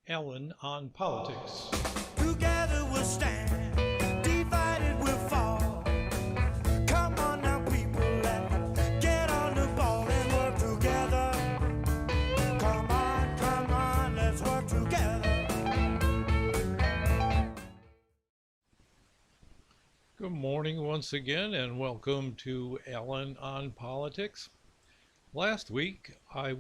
Ellen on politics. Together we'll stand, divided we'll fall. Come on now, people, let's get on the ball and work together. Come on, let's work together. Good morning once again, and welcome to Ellen on politics. Last week, I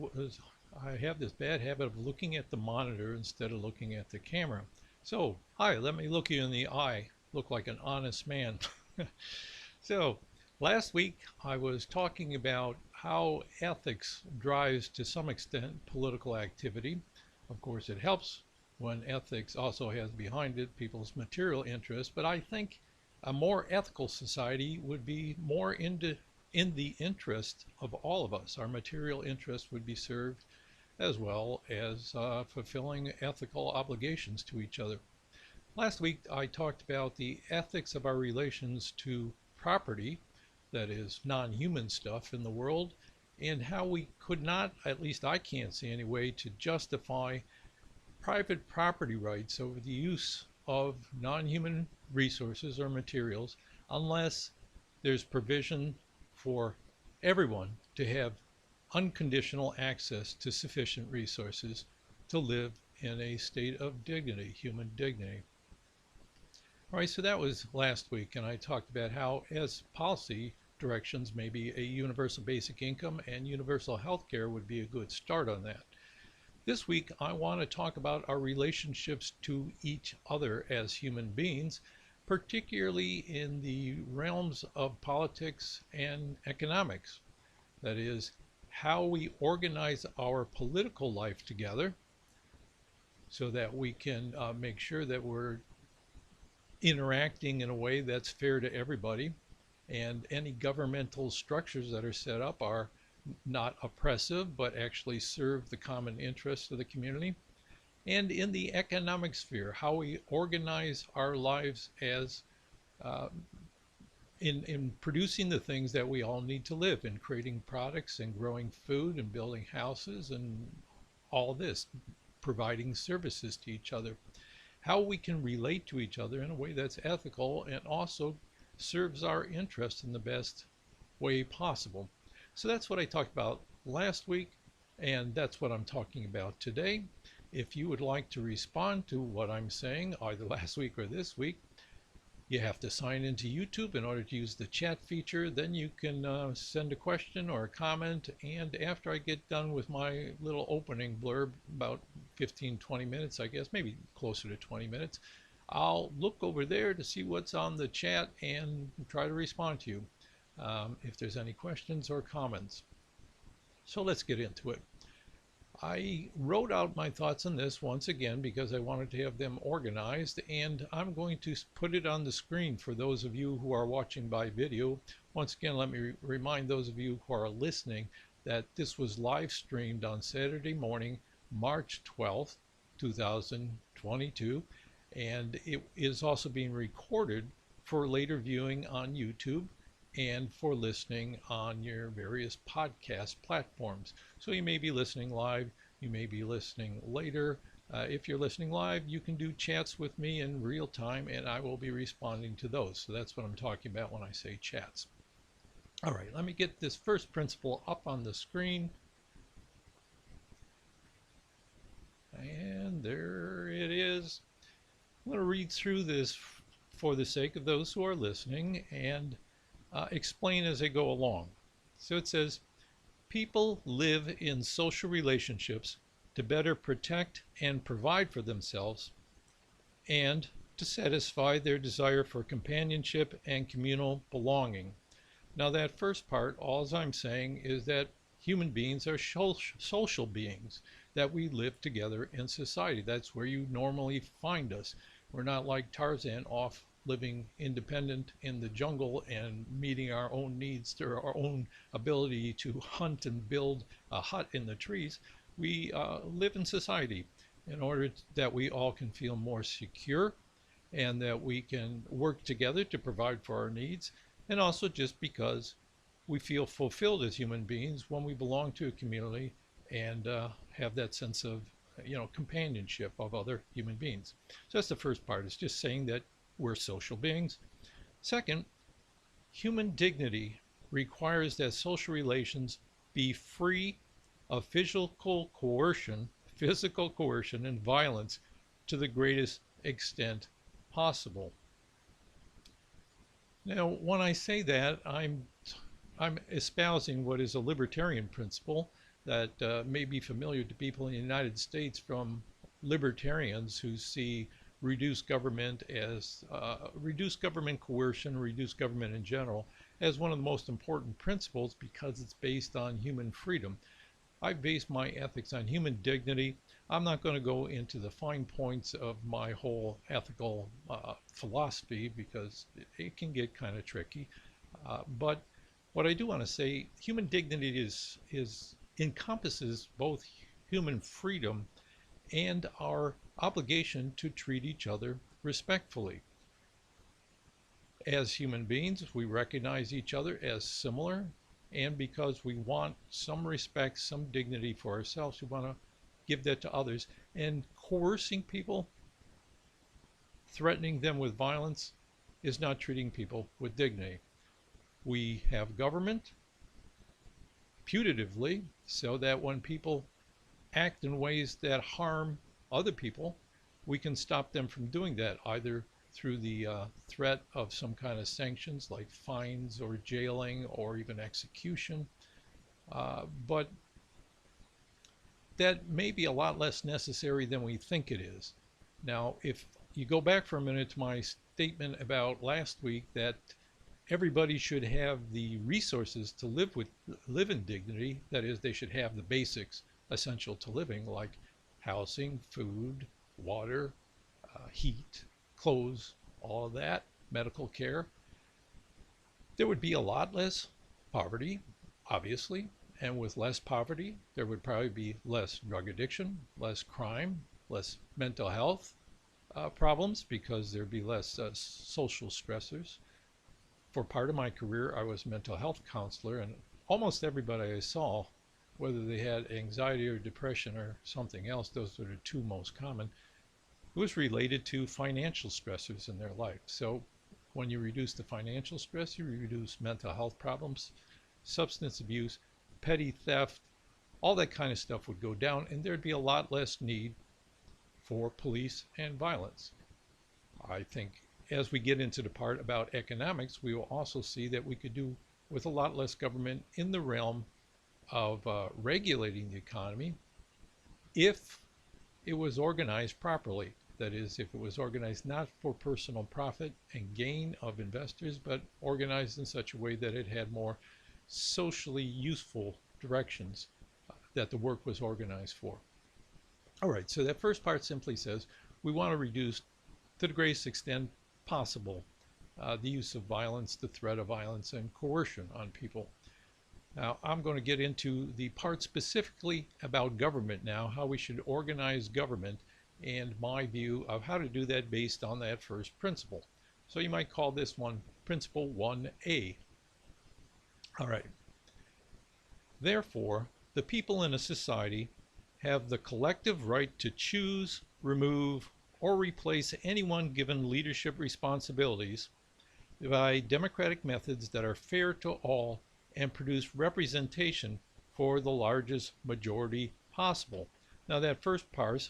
have this bad habit of looking at the monitor instead of looking at the camera. So, hi, let me look you in the eye. Look like an honest man. So, last week I was talking about how ethics drives to some extent political activity. Of course, it helps when ethics also has behind it people's material interests, but I think a more ethical society would be more in the interest of all of us. Our material interests would be served as well as fulfilling ethical obligations to each other. Last week I talked about the ethics of our relations to property, that is non-human stuff in the world, and how we could not, at least I can't see any way to justify private property rights over the use of non-human resources or materials unless there's provision for everyone to have unconditional access to sufficient resources to live in a state of dignity, human dignity. All right, so that was last week, and I talked about how as policy directions, maybe a universal basic income and universal health care would be a good start on that. This week, I want to talk about our relationships to each other as human beings, particularly in the realms of politics and economics. That is, how we organize our political life together so that we can make sure that we're interacting in a way that's fair to everybody, and any governmental structures that are set up are not oppressive but actually serve the common interests of the community. And in the economic sphere, how we organize our lives as in producing the things that we all need to live, in creating products and growing food and building houses and all this, providing services to each other. How we can relate to each other in a way that's ethical and also serves our interests in the best way possible. So that's what I talked about last week, and that's what I'm talking about today. If you would like to respond to what I'm saying, either last week or this week, you have to sign into YouTube in order to use the chat feature. Then you can send a question or a comment, and after I get done with my little opening blurb, about 15-20 minutes, I guess, maybe closer to 20 minutes, I'll look over there to see what's on the chat and try to respond to you if there's any questions or comments. So let's get into it. I wrote out my thoughts on this once again because I wanted to have them organized, and I'm going to put it on the screen for those of you who are watching by video. Once again, let me remind those of you who are listening that this was live streamed on Saturday morning, March 12th, 2022, and it is also being recorded for later viewing on YouTube and for listening on your various podcast platforms. So you may be listening live, you may be listening later. If you're listening live, you can do chats with me in real time, and I will be responding to those. So that's what I'm talking about when I say chats. All right, let me get this first principle up on the screen. And there it is. I'm going to read through this for the sake of those who are listening and explain as I go along. So it says, people live in social relationships to better protect and provide for themselves and to satisfy their desire for companionship and communal belonging. Now that first part, all I'm saying is that human beings are social beings, that we live together in society. That's where you normally find us. We're not like Tarzan off living independent in the jungle and meeting our own needs through our own ability to hunt and build a hut in the trees. We live in society in order that we all can feel more secure and that we can work together to provide for our needs, and also just because we feel fulfilled as human beings when we belong to a community and have that sense of companionship of other human beings. So that's the first part. It's just saying that we're social beings. Second, human dignity requires that social relations be free of physical coercion and violence to the greatest extent possible. Now, when I say that, I'm espousing what is a libertarian principle that may be familiar to people in the United States from libertarians who see reduced government as reduced government coercion, reduced government in general, as one of the most important principles because it's based on human freedom. I base my ethics on human dignity. I'm not going to go into the fine points of my whole ethical philosophy because it can get kind of tricky. But what I do want to say, human dignity encompasses both human freedom and our obligation to treat each other respectfully. As human beings, we recognize each other as similar, and because we want some respect, some dignity for ourselves, we want to give that to others. And coercing people, threatening them with violence, is not treating people with dignity. We have government putatively so that when people act in ways that harm other people, we can stop them from doing that, either through the threat of some kind of sanctions like fines or jailing or even execution. But that may be a lot less necessary than we think it is. Now, if you go back for a minute to my statement about last week that everybody should have the resources to live in dignity, that is, they should have the basics essential to living, like housing, food, water, heat, clothes, all of that, medical care, there would be a lot less poverty, obviously, and with less poverty, there would probably be less drug addiction, less crime, less mental health problems because there'd be less social stressors. For part of my career, I was a mental health counselor, and almost everybody I saw, whether they had anxiety or depression or something else, those are the two most common, it was related to financial stressors in their life. So when you reduce the financial stress, you reduce mental health problems, substance abuse, petty theft, all that kind of stuff would go down, and there'd be a lot less need for police and violence. I think as we get into the part about economics, we will also see that we could do with a lot less government in the realm of regulating the economy if it was organized properly. That is, if it was organized not for personal profit and gain of investors, but organized in such a way that it had more socially useful directions that the work was organized for. All right, so that first part simply says we want to reduce to the greatest extent possible the use of violence, the threat of violence, and coercion on people. Now, I'm going to get into the part specifically about government now, how we should organize government, and my view of how to do that based on that first principle. So you might call this one Principle 1A. All right. Therefore, the people in a society have the collective right to choose, remove, or replace anyone given leadership responsibilities by democratic methods that are fair to all and produce representation for the largest majority possible. Now that first part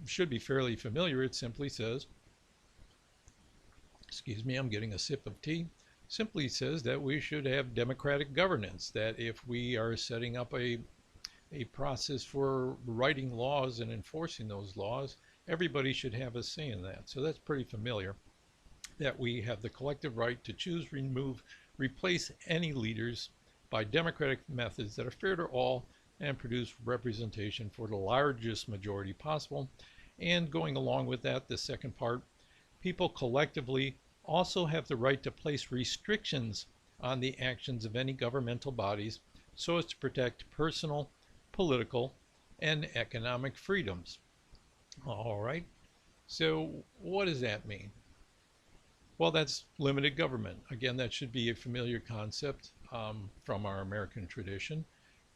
should be fairly familiar. It simply says, excuse me, I'm getting a sip of tea, simply says that we should have democratic governance, that if we are setting up a process for writing laws and enforcing those laws, everybody should have a say in that. So that's pretty familiar, that we have the collective right to choose, remove, replace any leaders by democratic methods that are fair to all and produce representation for the largest majority possible. And going along with that, the second part, people collectively also have the right to place restrictions on the actions of any governmental bodies so as to protect personal, political, and economic freedoms. All right, so what does that mean? Well, that's limited government. Again, that should be a familiar concept from our American tradition,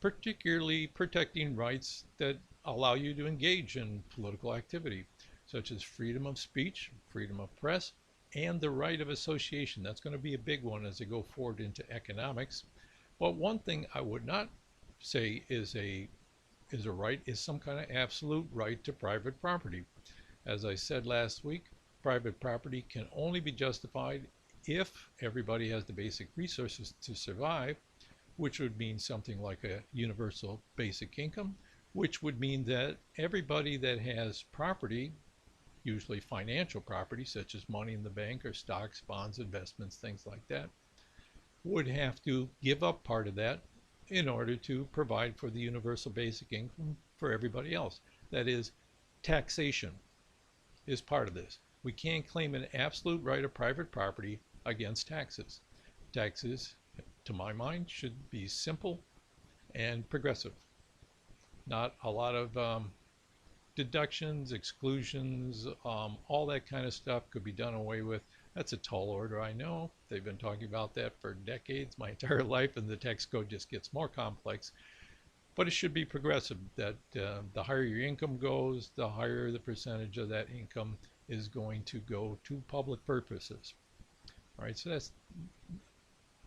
particularly protecting rights that allow you to engage in political activity, such as freedom of speech, freedom of press, and the right of association. That's going to be a big one as they go forward into economics. But one thing I would not say is a right is some kind of absolute right to private property. As I said last week, private property can only be justified if everybody has the basic resources to survive, which would mean something like a universal basic income, which would mean that everybody that has property, usually financial property such as money in the bank or stocks, bonds, investments, things like that, would have to give up part of that in order to provide for the universal basic income for everybody else. That is, taxation is part of this. We can't claim an absolute right of private property against taxes. Taxes, to my mind, should be simple and progressive. Not a lot of deductions, exclusions, all that kind of stuff could be done away with. That's a tall order, I know. They've been talking about that for decades, my entire life, and the tax code just gets more complex. But it should be progressive, that the higher your income goes, the higher the percentage of that income is going to go to public purposes. All right, so that's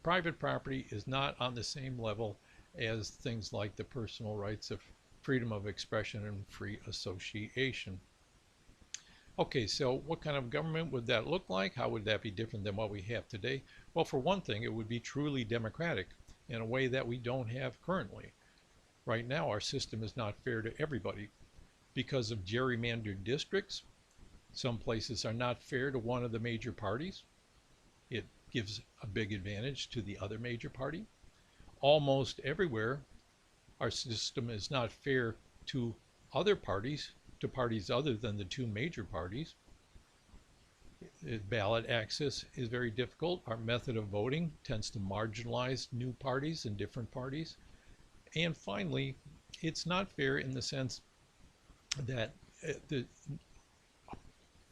private property is not on the same level as things like the personal rights of freedom of expression and free association. Okay, so what kind of government would that look like? How would that be different than what we have today? Well, for one thing, it would be truly democratic in a way that we don't have currently. Right now, our system is not fair to everybody because of gerrymandered districts. Some places are not fair to one of the major parties. It gives a big advantage to the other major party. Almost everywhere, our system is not fair to other parties, to parties other than the two major parties. Ballot access is very difficult. Our method of voting tends to marginalize new parties and different parties. And finally, it's not fair in the sense that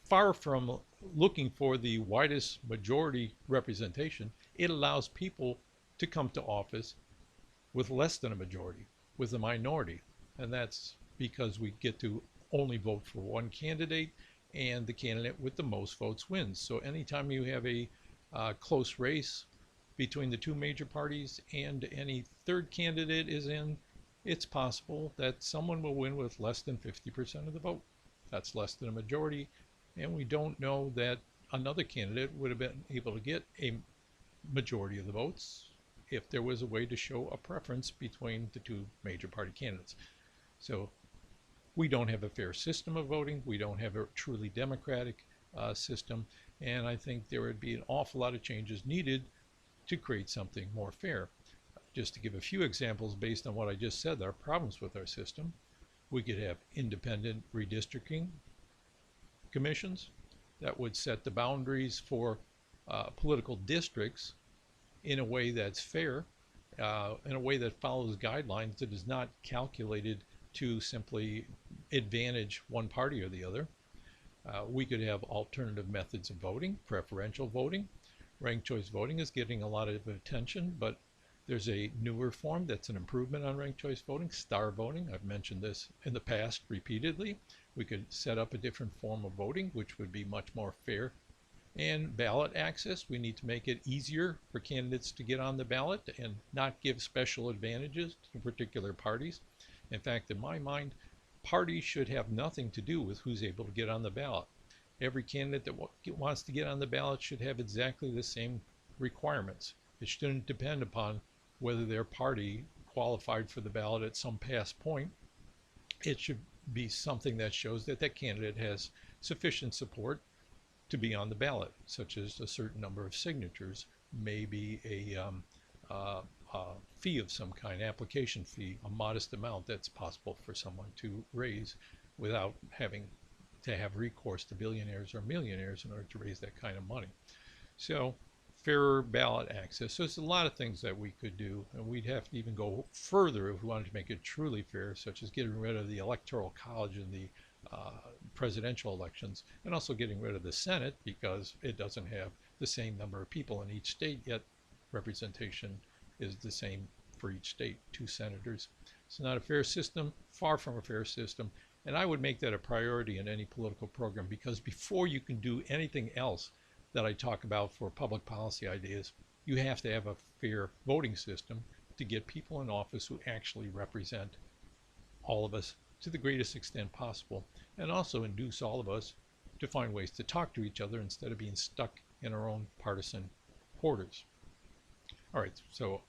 far from looking for the widest majority representation, it allows people to come to office with less than a majority, with a minority. And that's because we get to only vote for one candidate, and the candidate with the most votes wins. So anytime you have a close race between the two major parties and any third candidate is in, it's possible that someone will win with less than 50% of the vote. That's less than a majority, and we don't know that another candidate would have been able to get a majority of the votes if there was a way to show a preference between the two major party candidates. So we don't have a fair system of voting. We don't have a truly democratic system, and I think there would be an awful lot of changes needed to create something more fair. Just to give a few examples based on what I just said, there are problems with our system. We could have independent redistricting commissions that would set the boundaries for political districts in a way that's fair, in a way that follows guidelines that is not calculated to simply advantage one party or the other. We could have alternative methods of voting, preferential voting. Ranked choice voting is getting a lot of attention, but there's a newer form that's an improvement on ranked choice voting, star voting. I've mentioned this in the past repeatedly. We could set up a different form of voting, which would be much more fair. And ballot access, we need to make it easier for candidates to get on the ballot and not give special advantages to particular parties. In fact, in my mind, parties should have nothing to do with who's able to get on the ballot. Every candidate that wants to get on the ballot should have exactly the same requirements. It shouldn't depend upon whether their party qualified for the ballot at some past point. It should be something that shows that that candidate has sufficient support to be on the ballot, such as a certain number of signatures, maybe a fee of some kind, application fee, a modest amount that's possible for someone to raise without having to have recourse to billionaires or millionaires in order to raise that kind of money. So fairer ballot access. So there's a lot of things that we could do, and we'd have to even go further if we wanted to make it truly fair, such as getting rid of the electoral college in the presidential elections, and also getting rid of the Senate because it doesn't have the same number of people in each state, yet representation is the same for each state, 2 senators. It's not a fair system, far from a fair system. And I would make that a priority in any political program, because before you can do anything else that I talk about for public policy ideas, you have to have a fair voting system to get people in office who actually represent all of us to the greatest extent possible, and also induce all of us to find ways to talk to each other instead of being stuck in our own partisan quarters. All right, so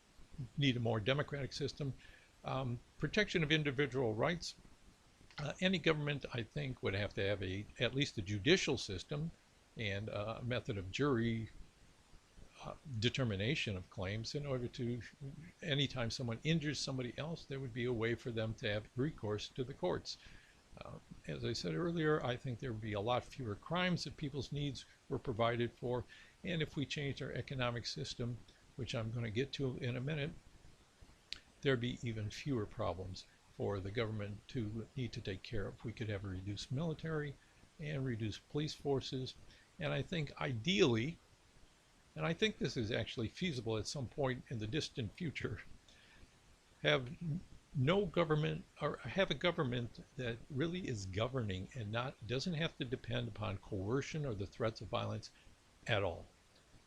need a more democratic system. Protection of individual rights. Any government, I think, would have to have at least a judicial system and a method of jury determination of claims in order to, anytime someone injures somebody else, there would be a way for them to have recourse to the courts. As I said earlier, I think there would be a lot fewer crimes if people's needs were provided for, and if we changed our economic system, which I'm going to get to in a minute, there'd be even fewer problems for the government to need to take care of. We could have a reduced military and reduced police forces, and I think ideally, and I think this is actually feasible at some point in the distant future, have no government, or have a government that really is governing and doesn't have to depend upon coercion or the threats of violence at all.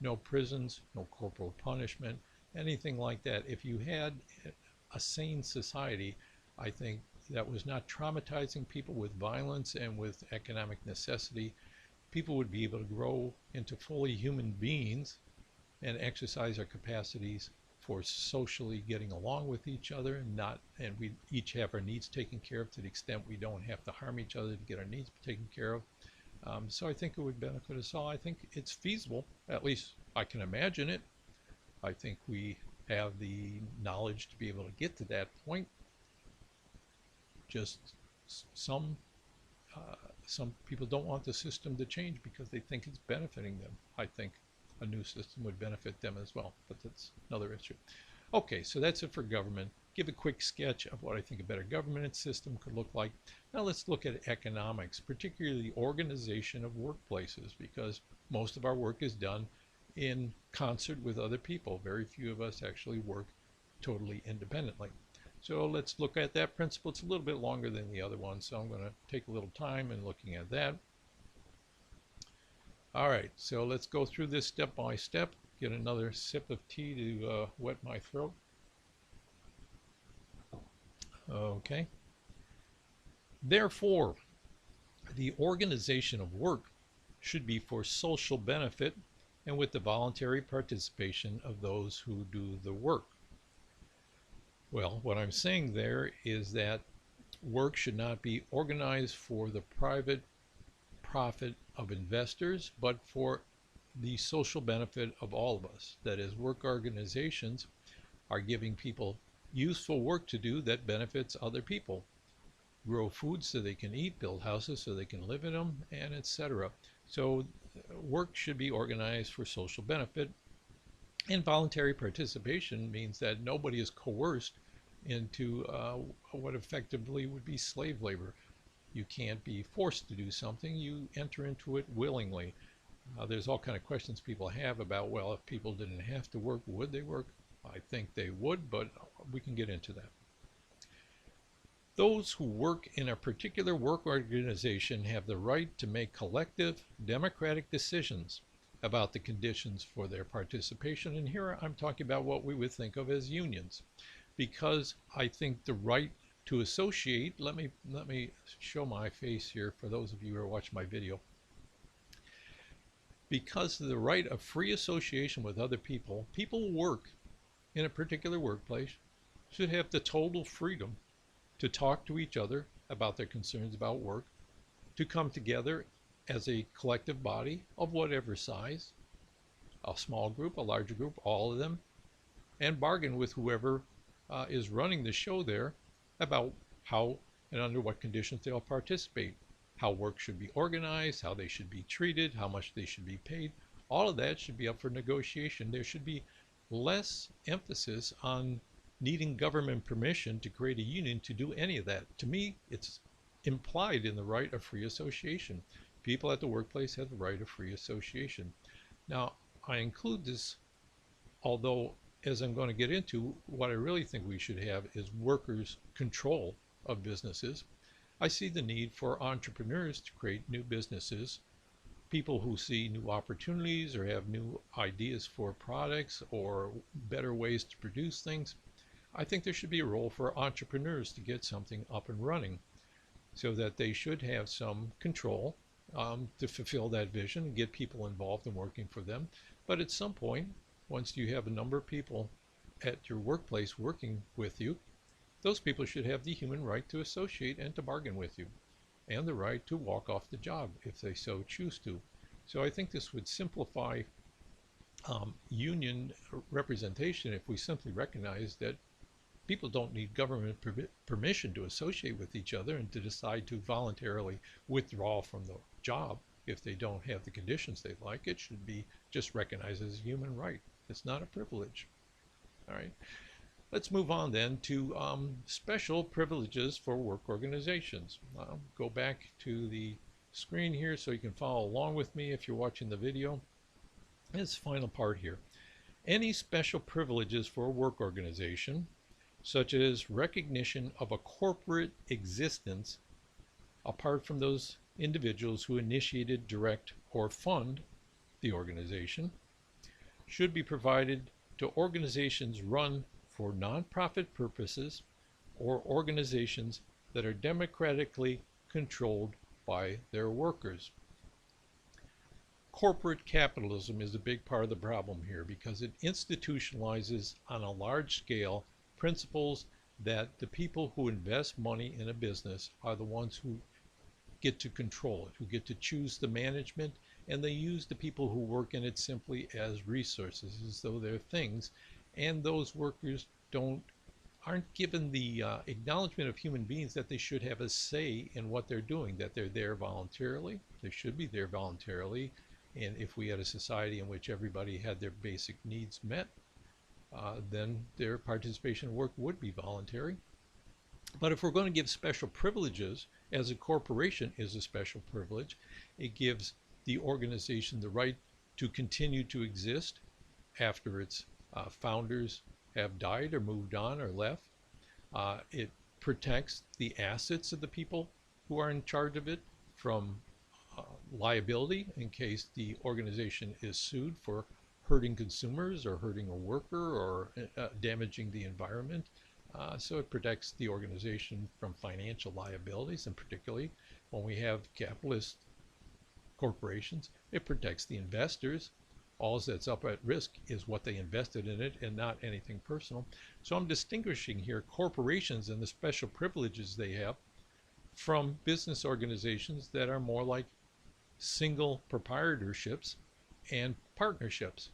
No prisons, no corporal punishment, anything like that. If you had a sane society, I think that was not traumatizing people with violence and with economic necessity, people would be able to grow into fully human beings and exercise our capacities for socially getting along with each other, and we each have our needs taken care of to the extent we don't have to harm each other to get our needs taken care of. So I think it would benefit us all. I think it's feasible, at least I can imagine it. I think we have the knowledge to be able to get to that point. Just some people don't want the system to change because they think it's benefiting them. I think a new system would benefit them as well, but that's another issue. Okay, so that's it for government. Give a quick sketch of what I think a better government system could look like. Now let's look at economics, particularly the organization of workplaces, because most of our work is done in concert with other people. Very few of us actually work totally independently. So let's look at that principle. It's a little bit longer than the other one, so I'm going to take a little time in looking at that. All right, so let's go through this step by step. Get another sip of tea to wet my throat. Okay. Therefore, the organization of work should be for social benefit and with the voluntary participation of those who do the work. Well, what I'm saying there is that work should not be organized for the private profit of investors, but for the social benefit of all of us. That is, work organizations are giving people useful work to do that benefits other people. Grow food so they can eat, build houses so they can live in them, and etc. So work should be organized for social benefit. And voluntary participation means that nobody is coerced into what effectively would be slave labor. You can't be forced to do something. You enter into it willingly. There's all kinds of questions people have about, well, if people didn't have to work, would they work? I think they would, but we can get into that. Those who work in a particular work organization have the right to make collective democratic decisions about the conditions for their participation. And here I'm talking about what we would think of as unions, because I think the right to associate, let me show my face here for those of you who are watching my video. Because of the right of free association with other people, people who work in a particular workplace should have the total freedom to talk to each other about their concerns about work, to come together as a collective body of whatever size, a small group, a larger group, all of them, and bargain with whoever is running the show there about how and under what conditions they'll participate, how work should be organized, how they should be treated, how much they should be paid. All of that should be up for negotiation. There should be less emphasis on needing government permission to create a union to do any of that. To me, it's implied in the right of free association. People at the workplace have the right of free association. Now, I include this, although as I'm going to get into, what I really think we should have is workers' control of businesses. I see the need for entrepreneurs to create new businesses, people who see new opportunities or have new ideas for products or better ways to produce things. I think there should be a role for entrepreneurs to get something up and running so that they should have some control to fulfill that vision and get people involved in working for them. But at some point, once you have a number of people at your workplace working with you, those people should have the human right to associate and to bargain with you, and the right to walk off the job if they so choose to. So I think this would simplify union representation if we simply recognize that people don't need government permission to associate with each other and to decide to voluntarily withdraw from the job if they don't have the conditions they like. It should be just recognized as a human right. It's not a privilege. All right. Let's move on then to special privileges for work organizations. I'll go back to the screen here so you can follow along with me if you're watching the video. This final part here. Any special privileges for a work organization, such as recognition of a corporate existence apart from those individuals who initiated, direct, or fund the organization, should be provided to organizations run for nonprofit purposes or organizations that are democratically controlled by their workers. Corporate capitalism is a big part of the problem here because it institutionalizes on a large scale principles that the people who invest money in a business are the ones who get to control it, who get to choose the management, and they use the people who work in it simply as resources, as though they're things, and those workers aren't given the acknowledgement of human beings that they should have a say in what they're doing, that they're there voluntarily. They should be there voluntarily, and if we had a society in which everybody had their basic needs met, then their participation in work would be voluntary. But if we're going to give special privileges, as a corporation is a special privilege, it gives the organization the right to continue to exist after its founders have died or moved on or left. It protects the assets of the people who are in charge of it from liability in case the organization is sued for hurting consumers or hurting a worker or damaging the environment. So it protects the organization from financial liabilities, and particularly when we have capitalist corporations, it protects the investors. All that's up at risk is what they invested in it and not anything personal. So I'm distinguishing here corporations and the special privileges they have from business organizations that are more like single proprietorships and partnerships,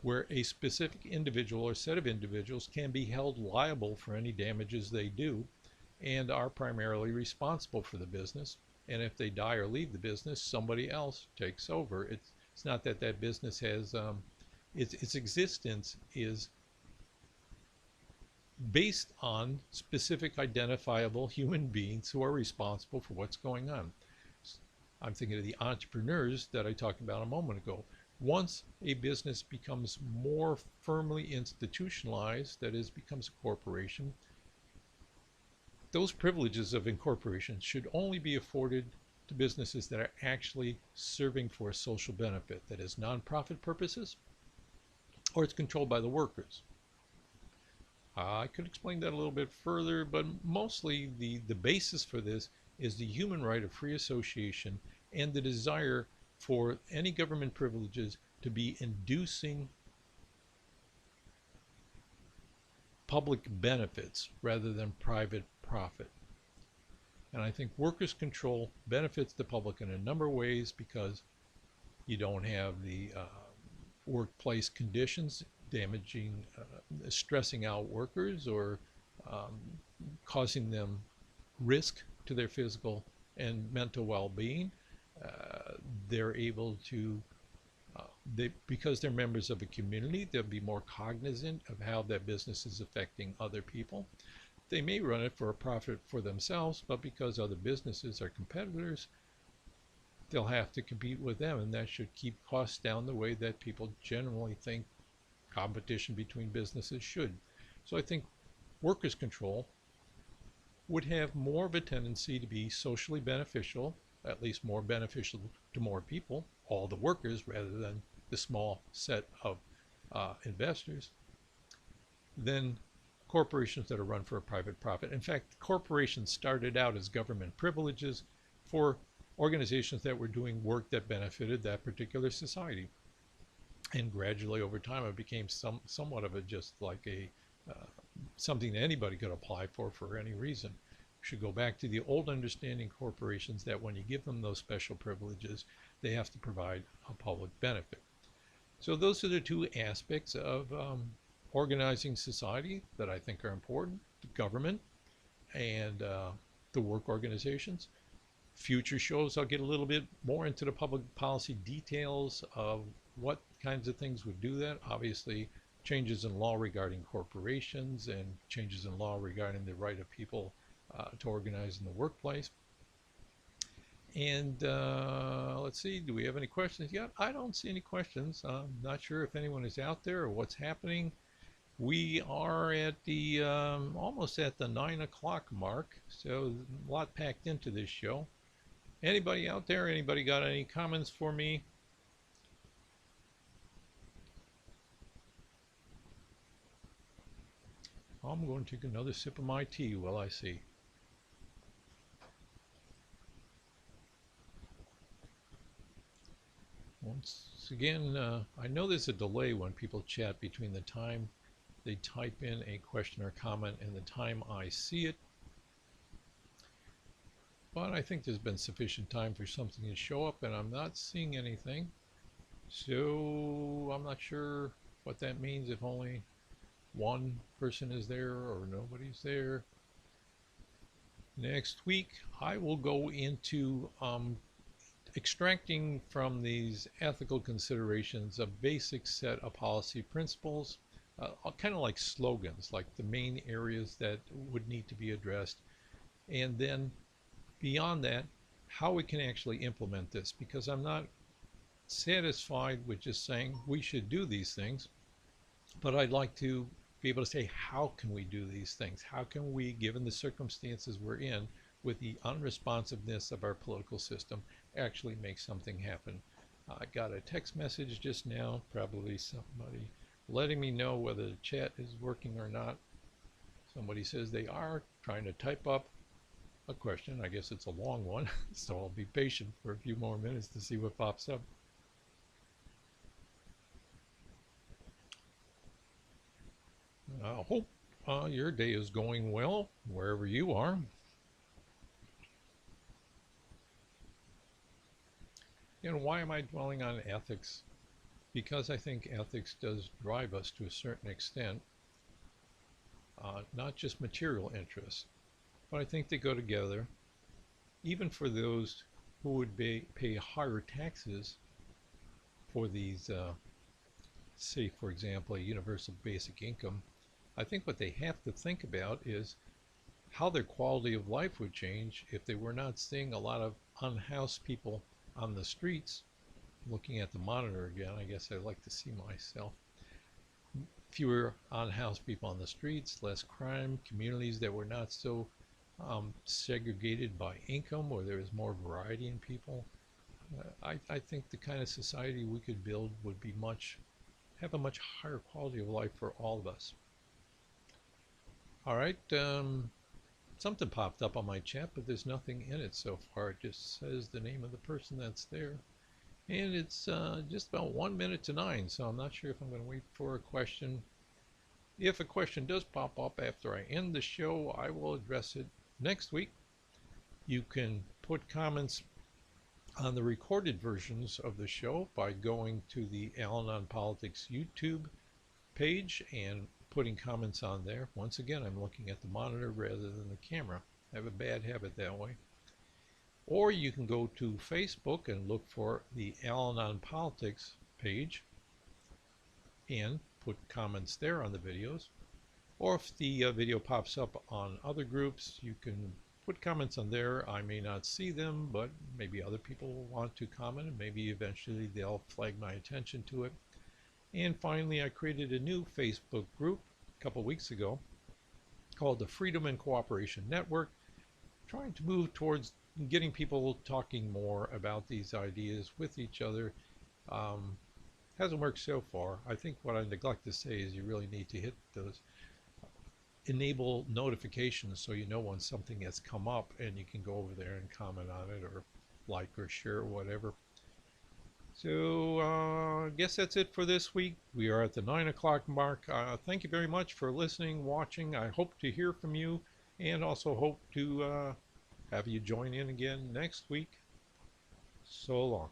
where a specific individual or set of individuals can be held liable for any damages they do and are primarily responsible for the business. And if they die or leave the business, somebody else takes over. It's not that that business has, its existence is based on specific identifiable human beings who are responsible for what's going on. I'm thinking of the entrepreneurs that I talked about a moment ago. Once a business becomes more firmly institutionalized, that is, becomes a corporation, those privileges of incorporation should only be afforded to businesses that are actually serving for a social benefit, that is, nonprofit purposes, or it's controlled by the workers. I could explain that a little bit further, but mostly the basis for this is the human right of free association and the desire for any government privileges to be inducing public benefits rather than private profit. And I think workers' control benefits the public in a number of ways because you don't have the workplace conditions damaging, stressing out workers or causing them risk to their physical and mental well-being. They're able to, because they're members of a community, they'll be more cognizant of how that business is affecting other people. They may run it for a profit for themselves, but because other businesses are competitors, they'll have to compete with them, and that should keep costs down the way that people generally think competition between businesses should. So I think workers' control would have more of a tendency to be socially beneficial, at least more beneficial to more people, all the workers rather than the small set of investors, than corporations that are run for a private profit. In fact, corporations started out as government privileges for organizations that were doing work that benefited that particular society. And gradually over time it became somewhat of a just like a something that anybody could apply for any reason. We should go back to the old understanding corporations that when you give them those special privileges, they have to provide a public benefit. So those are the two aspects of organizing society that I think are important: the government and the work organizations. Future shows I'll get a little bit more into the public policy details of what kinds of things would do that. Obviously, changes in law regarding corporations and changes in law regarding the right of people to organize in the workplace. And let's see, do we have any questions yet? I don't see any questions. I'm not sure if anyone is out there or what's happening. We are at the almost at the 9 o'clock mark, so a lot packed into this show. Anybody out there? Anybody got any comments for me? I'm going to take another sip of my tea while I see. Once again, I know there's a delay when people chat between the time they type in a question or comment and the time I see it. But I think there's been sufficient time for something to show up, and I'm not seeing anything. So I'm not sure what that means if only one person is there or nobody's there. Next week, I will go into extracting from these ethical considerations a basic set of policy principles, kind of like slogans, like the main areas that would need to be addressed. And then beyond that, how we can actually implement this, because I'm not satisfied with just saying we should do these things, but I'd like to be able to say, how can we do these things? How can we, given the circumstances we're in, with the unresponsiveness of our political system, actually make something happen? I got a text message just now, probably somebody letting me know whether the chat is working or not. Somebody says they are trying to type up a question. I guess it's a long one, so I'll be patient for a few more minutes to see what pops up. I hope your day is going well wherever you are. And why am I dwelling on ethics? Because I think ethics does drive us to a certain extent, not just material interests, but I think they go together. Even for those who would pay higher taxes for these, say for example, a universal basic income, I think what they have to think about is how their quality of life would change if they were not seeing a lot of unhoused people on the streets. Looking at the monitor again, I guess I like to see myself. Fewer unhoused people on the streets, less crime, communities that were not so segregated by income, where there is more variety in people. I think the kind of society we could build would be have a much higher quality of life for all of us. All right, something popped up on my chat, but there's nothing in it so far. It just says the name of the person that's there. And it's just about 1 minute to 9, so I'm not sure if I'm going to wait for a question. If a question does pop up after I end the show, I will address it next week. You can put comments on the recorded versions of the show by going to the Alan on Politics YouTube page and putting comments on there. Once again, I'm looking at the monitor rather than the camera. I have a bad habit that way. Or you can go to Facebook and look for the Alan on Politics page and put comments there on the videos. Or if the video pops up on other groups, you can put comments on there. I may not see them, but maybe other people will want to comment, and maybe eventually they'll flag my attention to it. And finally, I created a new Facebook group a couple weeks ago called the Freedom and Cooperation Network, trying to move towards getting people talking more about these ideas with each other. Um, hasn't worked so far. I think what I neglect to say is you really need to hit those enable notifications so you know when something has come up and you can go over there and comment on it or like or share or whatever. So I guess that's it for this week. We are at the 9 o'clock mark. Thank you very much for listening, watching. I hope to hear from you and also hope to have you join in again next week. So long.